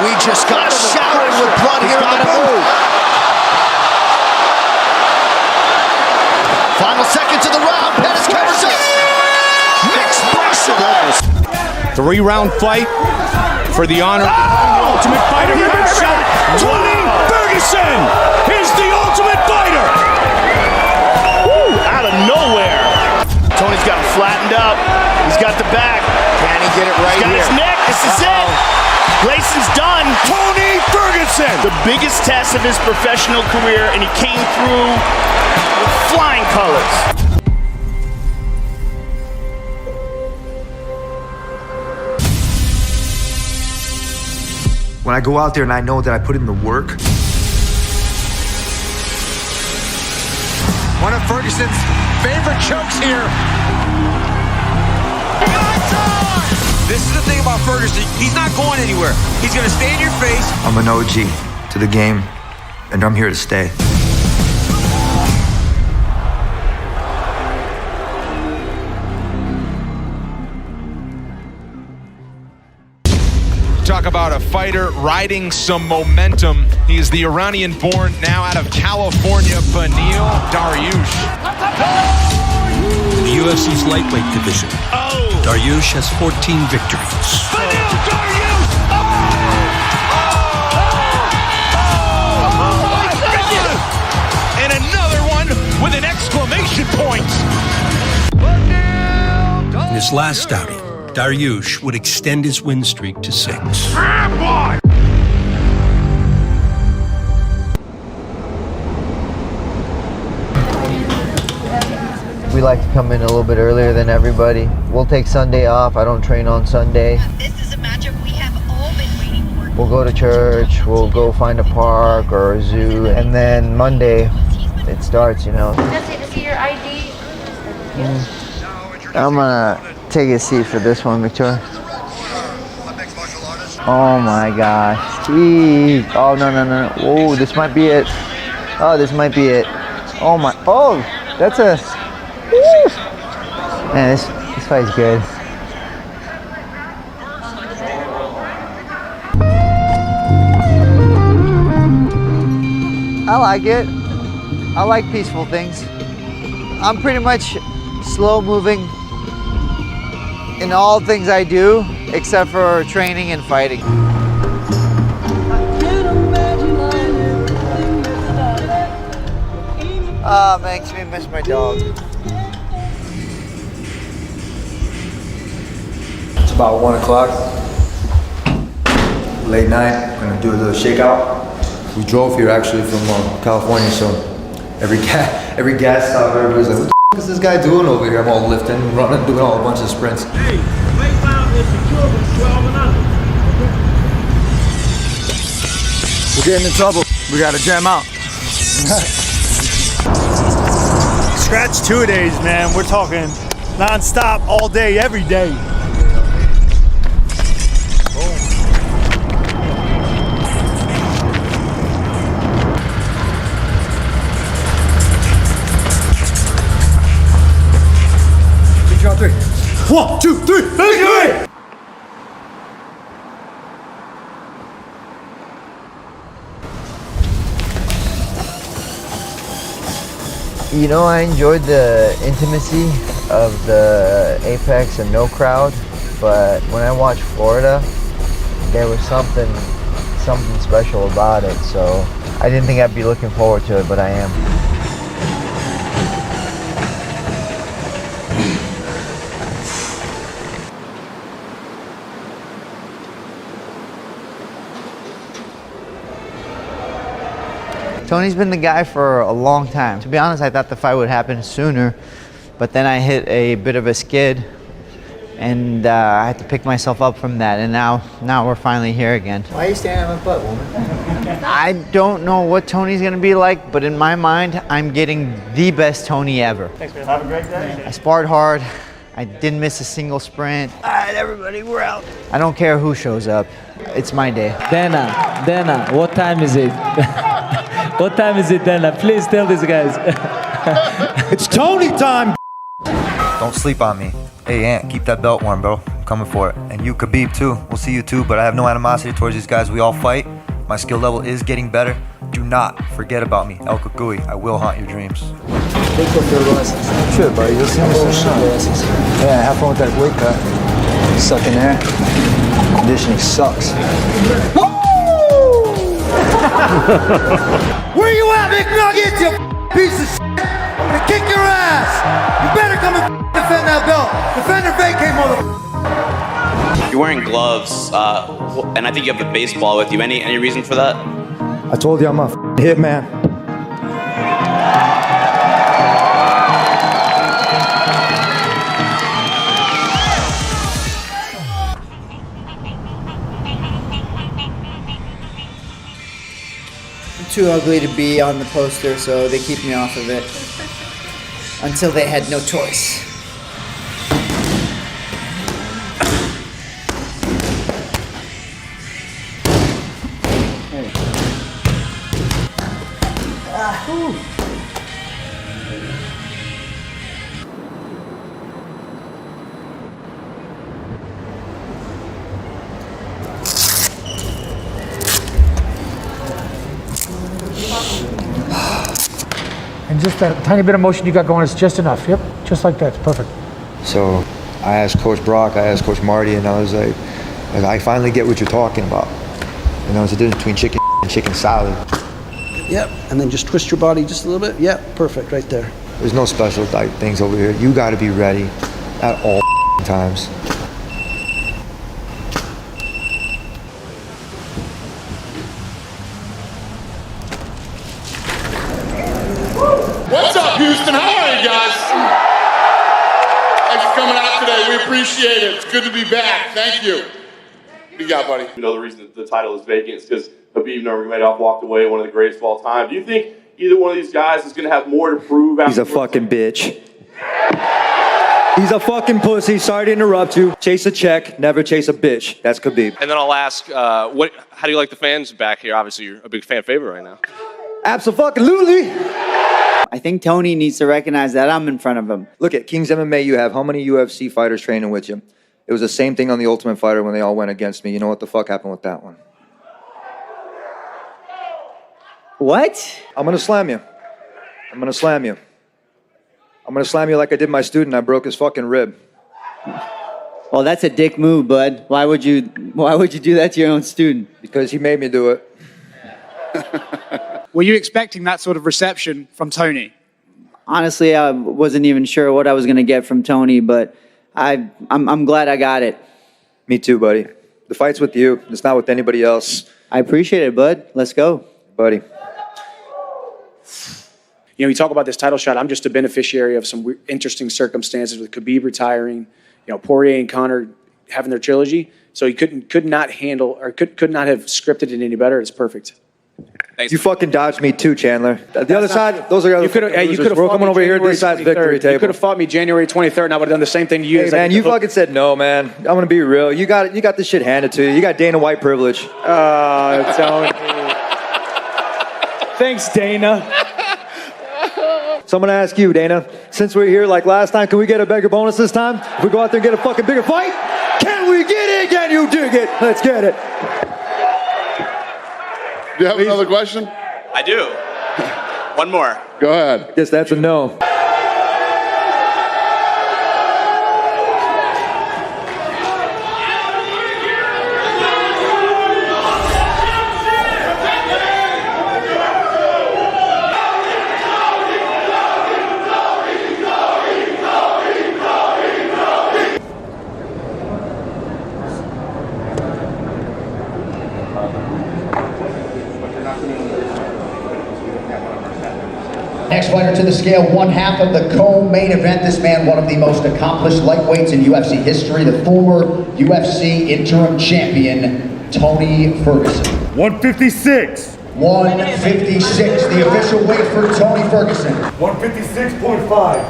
we just got showered with blood here in the booth. Final seconds of the round. Pettis covers it. Mixed martial arts. 3-round fight for the honor. Oh! Ultimate Fighter first shot. Tony Ferguson is the Ultimate Fighter. Woo! Out of nowhere. Tony's got him flattened up. He's got the back. Can he get it right He's got here? his neck. This is it. Grayson's done. Tony Ferguson. The biggest test of his professional career, and he came through with flying colors. When I go out there and I know that I put in the work. One of Ferguson's favorite chokes here. This is the thing about Ferguson. He's not going anywhere. He's going to stay in your face. I'm an OG to the game, and I'm here to stay. Talk about a fighter riding some momentum. He is the Iranian-born, now out of California, Beneil Dariush. In the UFC's lightweight division, Dariush has 14 victories. Beneil Dariush! And another one with an exclamation point. In his last outing, Dariush would extend his win streak to 6. We like to come in a little bit earlier than everybody. We'll take Sunday off. I don't train on Sunday. This is a matchup we have all been waiting for. We'll go to church, we'll go find a park or a zoo, and then Monday it starts, you know. Just need to see your ID. I'm gonna take a seat for this one, Victoria. Oh my gosh. Jeez. Oh, no. Oh, this might be it. Oh, this might be it. Oh my. Oh, that's a. Woo. Man, this fight's good. I like it. I like peaceful things. I'm pretty much slow moving in all things I do, except for training and fighting. Ah, makes me miss my dog. It's about 1 o'clock. Late night. We're gonna do a little shakeout. We drove here actually from California, so every gas stop, everybody's like, "What the f is this guy doing over here?" I'm all lifting, running, doing all a bunch of sprints. Hey, weight is secure from 12 and under. We're getting in trouble. We gotta jam out. Scratch 2 days, man. We're talking non-stop, all day, every day. Drop 3. 1, 2, 3, victory! You know, I enjoyed the intimacy of the Apex and no crowd, but when I watched Florida, there was something special about it, so I didn't think I'd be looking forward to it, but I am. Tony's been the guy for a long time. To be honest, I thought the fight would happen sooner, but then I hit a bit of a skid, and I had to pick myself up from that, and now we're finally here again. Why are you standing on my butt, woman? I don't know what Tony's gonna be like, but in my mind, I'm getting the best Tony ever. Thanks, man. Have a great day. I sparred hard. I didn't miss a single sprint. All right, everybody, we're out. I don't care who shows up. It's my day. Dana, what time is it? What time is it, Dana? Please tell these guys. It's Tony time. Don't sleep on me. Hey, Ant, keep that belt warm, bro. I'm coming for it. And you, Khabib, too. We'll see you too, but I have no animosity towards these guys. We all fight. My skill level is getting better. Do not forget about me. El Kukui, I will haunt your dreams. Sure, buddy. You'll see me soon. Yeah, have fun with that weight cut. Sucking air. Conditioning sucks. Where you at, McNuggets, you piece of shit? I'm gonna kick your ass. You better come and defend that belt. Defend or vacate, motherfucker. You're wearing gloves, and I think you have a baseball with you. Any reason for that? I told you I'm a hitman. Too ugly to be on the poster, so they keep me off of it until they had no choice. And just that tiny bit of motion you got going is just enough. Yep, just like that. It's perfect. So I asked Coach Brock, I asked Coach Marty, and I was like, I finally get what you're talking about. You know, it's the difference between chicken and chicken salad. Yep, and then just twist your body just a little bit. Yep, perfect right there. There's no special things over here. You got to be ready at all times. What's up, Houston? How are you guys? Thanks for coming out today. We appreciate it. It's good to be back. Thank you. What do you got, buddy? You know, the reason that the title is vacant is because Khabib Nurmagomedov walked away, one of the greatest of all time. Do you think either one of these guys is going to have more to prove? He's a fucking bitch. He's a fucking pussy. Sorry to interrupt you. Chase a check, never chase a bitch. That's Khabib. And then I'll ask, how do you like the fans back here? Obviously, you're a big fan favorite right now. Absolutely. I think Tony needs to recognize that I'm in front of him. Look at King's MMA. You have how many UFC fighters training with you? It was the same thing on the Ultimate Fighter when they all went against me. You know what the fuck happened with that one? What? I'm gonna slam you. I'm gonna slam you. I'm gonna slam you like I did my student. I broke his fucking rib. Well, that's a dick move, bud. Why would you do that to your own student? Because he made me do it. Were you expecting that sort of reception from Tony? Honestly, I wasn't even sure what I was going to get from Tony, but I'm glad I got it. Me too, buddy. The fight's with you. It's not with anybody else. I appreciate it, bud. Let's go. Buddy. You know, you talk about this title shot. I'm just a beneficiary of some interesting circumstances with Khabib retiring, you know, Poirier and Conor having their trilogy. So he could not handle or could not have scripted it any better. It's perfect. Thanks. You fucking dodged me too, Chandler. The other side, those are the other you could have We're coming over here to this side's victory table. You could have fought me January 23rd, and I would have done the same thing to you. Hey, man, you fucking said no, man. I'm gonna be real. You got this shit handed to you. You got Dana White privilege. Tony. Thanks, Dana. So I'm gonna ask you, Dana. Since we're here like last time, can we get a bigger bonus this time? If we go out there and get a fucking bigger fight, can we get it? Can you dig it? Let's get it. Do you have another question? I do. One more. Go ahead. Guess that's a no. Next fighter to the scale, one half of the co-main event. This man, one of the most accomplished lightweights in UFC history, the former UFC interim champion, Tony Ferguson. 156. 156, the official weight for Tony Ferguson. 156.5.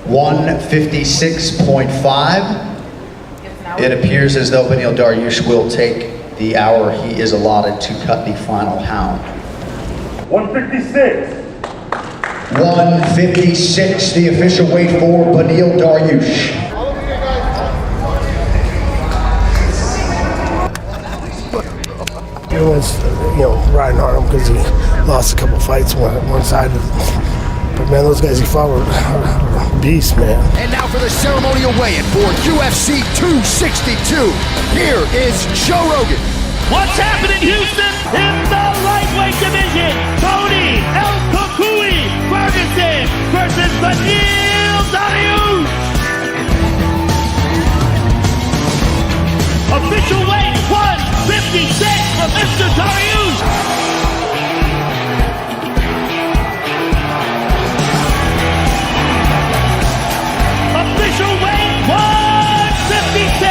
156.5. It appears as though Beneil Dariush will take the hour he is allotted to cut the final hound. 156. 156, the official weight for Beneil Dariush. everyone's, riding on him because he lost a couple fights one side. But man, those guys he fought were beasts, man. And now for the ceremonial weigh-in for UFC 262. Here is Joe Rogan. What's happening, Houston? In the lightweight division, Tony El Kukui Ferguson versus Beneil Dariush. Official weight 156 for Mr. Dariush. Official weight 156.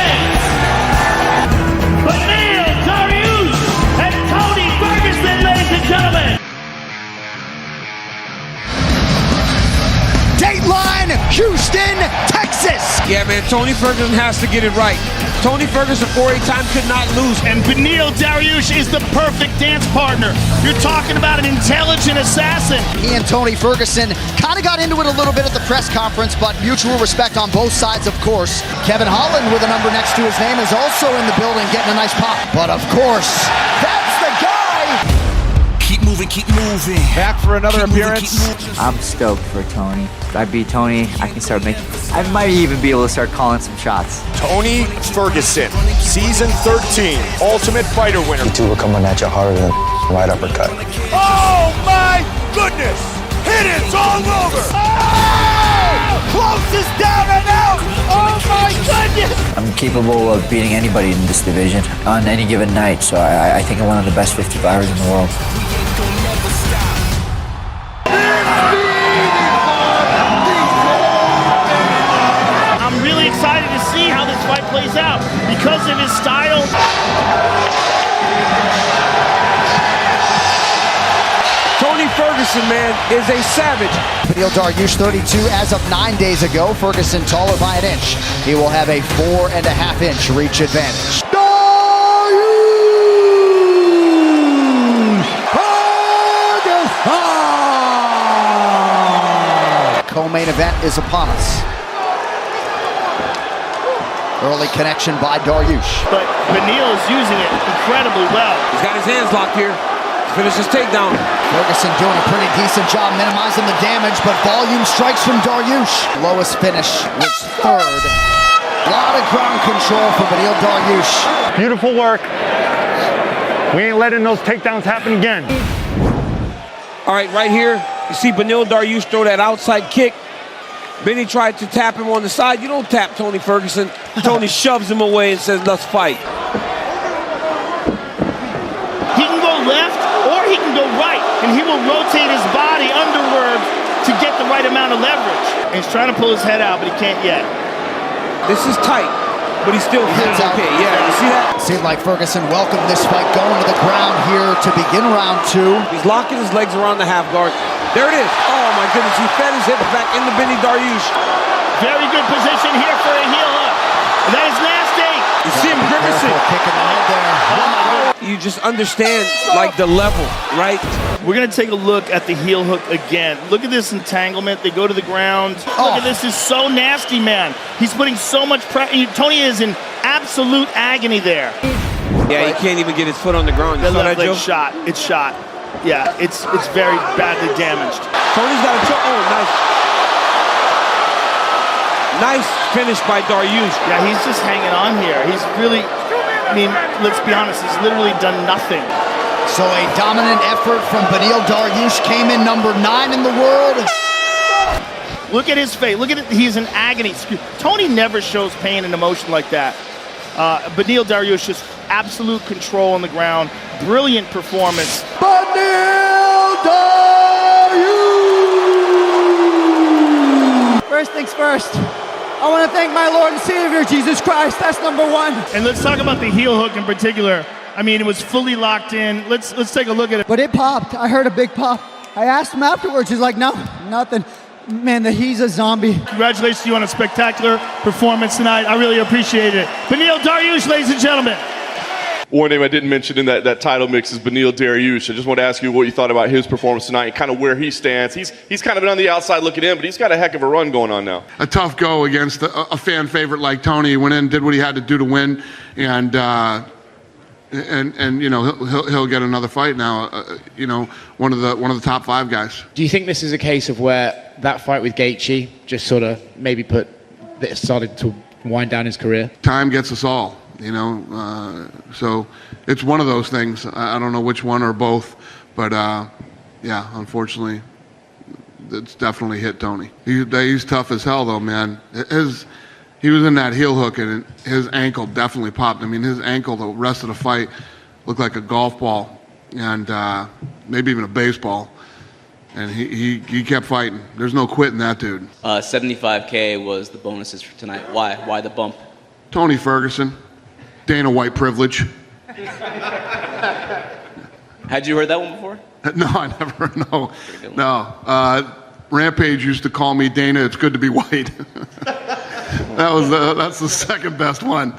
Beneil Dariush and Tony Ferguson, ladies and gentlemen. Dateline, Houston, Texas. Yeah, man, Tony Ferguson has to get it right. Tony Ferguson, 4-8 could not lose. And Beneil Dariush is the perfect dance partner. You're talking about an intelligent assassin. He and Tony Ferguson kind of got into it a little bit at the press conference, but mutual respect on both sides, of course. Kevin Holland, with a number next to his name, is also in the building getting a nice pop. But of course, that's the guy. Keep moving, keep moving. Back for another appearance. I'm stoked for Tony. If I beat Tony, I can start making. I might even be able to start calling some shots. Tony Ferguson, season 13, Ultimate Fighter winner. You two were coming at you harder than right uppercut. Oh my goodness! Hit it, it's all over! Oh! Closes down and out! Oh my goodness! I'm capable of beating anybody in this division on any given night, so I think I'm one of the best 55ers in the world. I'm really excited to see how this fight plays out because of his style. Tony Ferguson, man, is a savage. Beneil Dariush, 32 as of 9 days ago. Ferguson taller by an inch. He will have a 4.5-inch reach advantage. Co-main event is upon us. Early connection by Dariush. But Beneil is using it incredibly well. He's got his hands locked here. Finish his takedown. Ferguson doing a pretty decent job minimizing the damage, but volume strikes from Dariush. Lowest finish was third. A lot of ground control for Beneil Dariush. Beautiful work. We ain't letting those takedowns happen again. All right, right here, you see Beneil Dariush throw that outside kick. Benny tried to tap him on the side. You don't tap Tony Ferguson. Tony shoves him away and says, let's fight. He can go left or he can go right, and he will rotate his body underward to get the right amount of leverage. And he's trying to pull his head out, but he can't yet. This is tight, but he still feels okay. Yeah, you see that? Seemed like Ferguson welcomed this fight going to the ground here to begin round two. He's locking his legs around the half guard. There it is. Oh my goodness, he fed his hips back into Beneil Dariush. Very good position here for a heel hook. That is nasty. You see him grimacing. Kick in the head there. You just understand, like, the level, right? We're going to take a look at the heel hook again. Look at this entanglement. They go to the ground. Look at this. Is so nasty, man. He's putting so much pressure. Tony is in absolute agony there. Yeah, he can't even get his foot on the ground. You The saw left that, leg Joe? shot. It's shot. Yeah, it's very badly damaged. Tony's got a choke. Oh, nice. Nice finish by Dariush. Yeah, he's just hanging on here. He's really, I mean, let's be honest, he's literally done nothing. So a dominant effort from Beneil Dariush came in number 9 in the world. Look at his face. Look at it. He's in agony. Tony never shows pain and emotion like that. Beneil Dariush just absolute control on the ground. Brilliant performance. Beneil Dariush! First things first, I want to thank my Lord and Savior, Jesus Christ. That's number one. And let's talk about the heel hook in particular. I mean, it was fully locked in. Let's take a look at it. But it popped. I heard a big pop. I asked him afterwards. He's like, no, nothing. Man, he's a zombie. Congratulations to you on a spectacular performance tonight. I really appreciate it. Beneil Dariush, ladies and gentlemen. One name I didn't mention in that title mix is Beneil Dariush. I just want to ask you what you thought about his performance tonight and kind of where he stands. He's kind of been on the outside looking in, but he's got a heck of a run going on now. A tough go against a fan favorite like Tony. He went in, did what he had to do to win, and and you know he'll get another fight now. You know, one of the top 5 guys. Do you think this is a case of where that fight with Gaethje just sort of maybe started to wind down his career? Time gets us all, you know. So it's one of those things. I don't know which one or both, but yeah, unfortunately, it's definitely hit Tony. He's tough as hell, though, man. He was in that heel hook, and his ankle definitely popped. I mean, his ankle the rest of the fight looked like a golf ball and maybe even a baseball. And he kept fighting. There's no quitting that dude. 75K was the bonuses for tonight. Why? Why the bump? Tony Ferguson, Dana White privilege. Had you heard that one before? No, I never. No. Rampage used to call me Dana. It's good to be white. That's the second best one.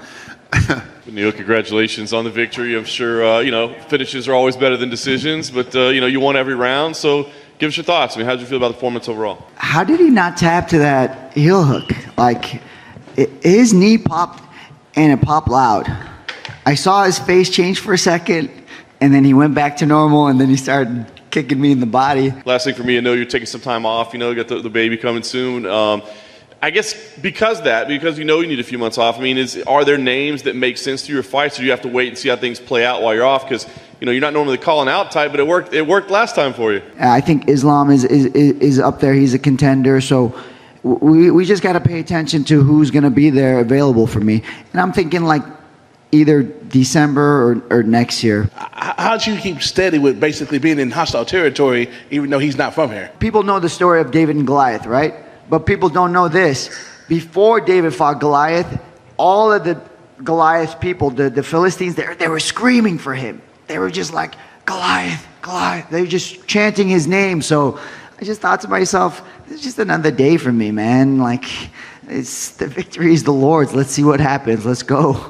Neil, congratulations on the victory. I'm sure you know finishes are always better than decisions, but you know you won every round. So give us your thoughts. I mean, how did you feel about the performance overall? How did he not tap to that heel hook? Like, his knee popped, and it popped loud. I saw his face change for a second, and then he went back to normal, and then he started kicking me in the body. Last thing for me, I know you're taking some time off. You know, you got the baby coming soon. I guess because you know you need a few months off. I mean, are there names that make sense to your fights, or do you have to wait and see how things play out while you're off? Because you know you're not normally calling out type, but it worked. It worked last time for you. I think Islam is up there. He's a contender, so we just got to pay attention to who's going to be there available for me. And I'm thinking like either December or next year. How do you keep steady with basically being in hostile territory, even though he's not from here? People know the story of David and Goliath, right? But people don't know this. Before David fought Goliath, all of the Goliath people, the Philistines, they were screaming for him. They were just like, Goliath, Goliath. They were just chanting his name. So I just thought to myself, it's just another day for me, man. Like, the victory is the Lord's. Let's see what happens. Let's go.